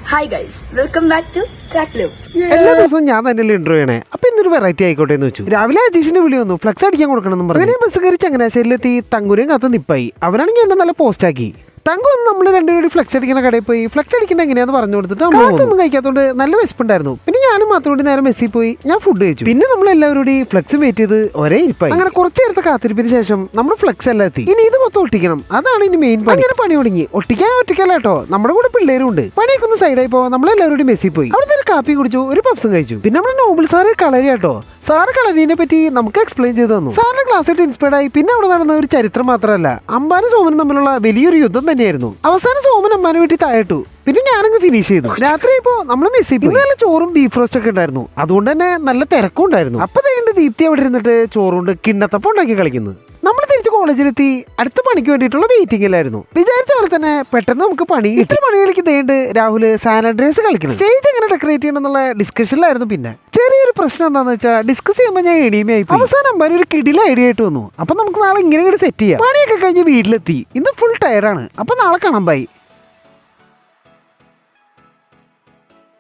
Hi guys, welcome back to Track Loop. എല്ലാ ദിവസവും ഞാൻ തന്നെ ഇൻട്രോ ചെയ്യണേ. അപ്പൊ ഇന്നൊരു വെറൈറ്റി ആയിക്കോട്ടെ എന്ന് വെച്ചു. രാവിലെ അജീഷിന്റെ വിളി വന്നു, ഫ്ലക്സ് അടിക്കാൻ കൊടുക്കണം പറഞ്ഞു. അങ്ങനെ ബസ് കയറി ചങ്ങനാശ്ശേരിയിലെത്തി തങ്കുരയും കാത്ത് നിപ്പായി. അവരാണെങ്കിൽ എന്നെ നല്ല പോസ്റ്റ് ആക്കി. തങ്കു നമ്മൾ രണ്ടുപേരും ഫ്ലക്സ് അടിക്കുന്ന കടയിൽ പോയി ഫ്ലക്സ് അടിക്കേണ്ട എങ്ങനെയാന്ന് പറഞ്ഞു കൊടുത്തിട്ട് നമ്മളൊന്നും കഴിക്കാത്തോണ്ട് നല്ല വിശപ്പുണ്ടായിരുന്നു. പിന്നെ ഞാനും മാത്രം നേരെ മെസ്സിൽ പോയി ഞാൻ ഫുഡ് കഴിച്ചു. പിന്നെ നമ്മൾ എല്ലാവരോടും ഫ്ലക്സ് വെയിറ്റ് ചെയ്ത് ഒരേ ഇരിപ്പായി. അങ്ങനെ കുറച്ചു നേരത്തെ കാത്തിരിപ്പിന് ശേഷം നമ്മൾ ഫ്ലക്സ് എല്ലാം എത്തി. ഇനി ഇത് മൊത്തം ഒട്ടിക്കണം, അതാണ് ഇനി മെയിൻ പണി. അങ്ങനെ പണി തുടങ്ങി. ഒട്ടിക്കല്ല കേട്ടോ, നമ്മുടെ കൂടെ പിള്ളേരും ഉണ്ട്. പണിയൊക്കെ ഒന്ന് സൈഡായി പോവാൻ നമ്മളെല്ലാവരോടും മെസ്സിൽ പോയി. അവിടുത്തെ ഒരു കാപ്പി കുടിച്ചു, ഒരു പപ്സും കഴിച്ചു. പിന്നെ നമ്മുടെ നോബിൾ സാറ് കളരി കേട്ടോ. സാറ് കളരിനെ പറ്റി നമുക്ക് എക്സ്പ്ലെയിൻ ചെയ്തു തന്നു. സാറിന്റെ ക്ലാസ്സിൽ ഇൻസ്പയർഡ് ആയി. പിന്നെ അവിടെ നടന്ന ഒരു ചരിത്രം മാത്രമല്ല, അമ്പാനും സോമനും തമ്മിലുള്ള വലിയൊരു യുദ്ധം തന്നെയായിരുന്നു. അവസാനം സോമൻ അമ്മാനെ വീട്ടിൽ താഴെട്ടു. പിന്നെ ഞാനങ്ങ് ഫിനിഷ് ചെയ്തു. രാത്രി ഇപ്പോ നമ്മള് മെസ്സി പോയി. നല്ല ചോറും ബീഫ് റോസ്റ്റ് ഒക്കെ ഉണ്ടായിരുന്നു. അതുകൊണ്ട് തന്നെ നല്ല തിരക്കും ഉണ്ടായിരുന്നു. അപ്പൊ ദീപ്തി അവിടെ ഇരുന്നിട്ട് ചോറുകൊണ്ട് കിണ്ണത്തപ്പം ഉണ്ടാക്കി കളിക്കുന്നു. നമ്മൾ തിരിച്ച് കോളേജിലെത്തി. അടുത്ത പണിക്ക് വേണ്ടിയിട്ടുള്ള വെയിറ്റിംഗിലായിരുന്നു. വിചാരിച്ച പോലെ തന്നെ പെട്ടെന്ന് നമുക്ക് പണി ഇത്ര പണികളിലേക്ക് ദേണ്ട് രാഹുല് സാനിറ്റൈസ് കളിക്കണം. സ്റ്റേജ് എങ്ങനെ ഡെക്കറേറ്റ് ചെയ്യണം എന്നുള്ള ഡിസ്കഷനിലായിരുന്നു. പിന്നെ ചെറിയൊരു പ്രശ്നം എന്താണെന്ന് വെച്ചാൽ ഡിസ്കസ് ചെയ്യുമ്പോൾ ഞാൻ എണീമയായി. അവസാനം അമ്പാൻ ഒരു കിടില ഐഡിയ ആയിട്ട് വന്നു. അപ്പൊ നമുക്ക് നാളെ ഇങ്ങനെ സെറ്റ് ചെയ്യാം. പണിയൊക്കെ കഴിഞ്ഞ് വീട്ടിലെത്തി. ഇന്ന് ഫുൾ ടയർഡാണ്. അപ്പൊ നാളെ കാണാൻ ബൈ.